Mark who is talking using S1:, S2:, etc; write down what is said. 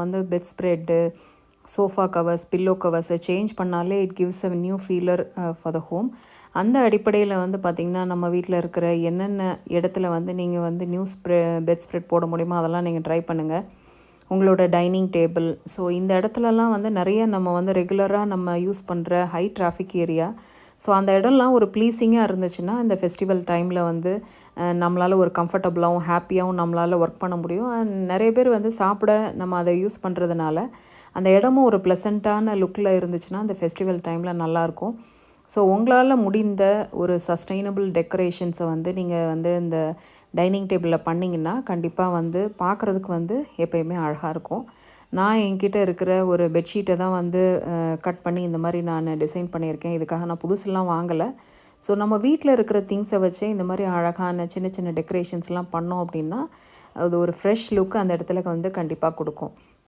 S1: வந்து bed spread, sofa covers, pillow கவர்ஸை change பண்ணாலே it gives a new feeler for the home. அந்த அடிப்படையில் வந்து பார்த்திங்கன்னா நம்ம வீட்டில் இருக்கிற என்னென்ன இடத்துல வந்து நீங்கள் வந்து நியூ பெட் ஸ்ப்ரெட் போட முடியுமோ அதெல்லாம் நீங்கள் ட்ரை பண்ணுங்கள். உங்களோட டைனிங் டேபிள், ஸோ இந்த இடத்துலலாம் வந்து நிறைய நம்ம வந்து ரெகுலராக நம்ம யூஸ் பண்ணுற ஹை டிராஃபிக் ஏரியா. ஸோ அந்த இடம்லாம் ஒரு ப்ளீஸிங்காக இருந்துச்சுன்னா இந்த ஃபெஸ்டிவல் டைமில் வந்து நம்மளால் ஒரு கம்ஃபர்டபுளாகவும் ஹாப்பியாகவும் நம்மளால் ஒர்க் பண்ண முடியும். அண்ட் நிறைய பேர் வந்து சாப்பிட நம்ம அதை யூஸ் பண்ணுறதுனால அந்த இடமும் ஒரு ப்ளசண்ட்டான லுக்கில் இருந்துச்சுன்னா அந்த ஃபெஸ்டிவல் டைமில் நல்லாயிருக்கும். ஸோ உங்களால் முடிந்த ஒரு சஸ்டைனபிள் டெக்கரேஷன்ஸை வந்து நீங்கள் வந்து இந்த டைனிங் டேபிளில் பண்ணிங்கன்னா கண்டிப்பாக வந்து பார்க்குறதுக்கு வந்து எப்போயுமே அழகாக இருக்கும். நான் என்கிட்ட இருக்கிற ஒரு பெட்ஷீட்டை தான் வந்து கட் பண்ணி இந்த மாதிரி நான் டிசைன் பண்ணியிருக்கேன். இதுக்காக நான் புதுசுலாம் வாங்கலை. ஸோ நம்ம வீட்டில் இருக்கிற திங்ஸை வச்சே இந்த மாதிரி அழகான சின்ன சின்ன டெக்கரேஷன்ஸ்லாம் பண்ணோம் அப்படின்னா அது ஒரு ஃப்ரெஷ் லுக் அந்த இடத்துல வந்து கண்டிப்பாக கொடுக்கும்.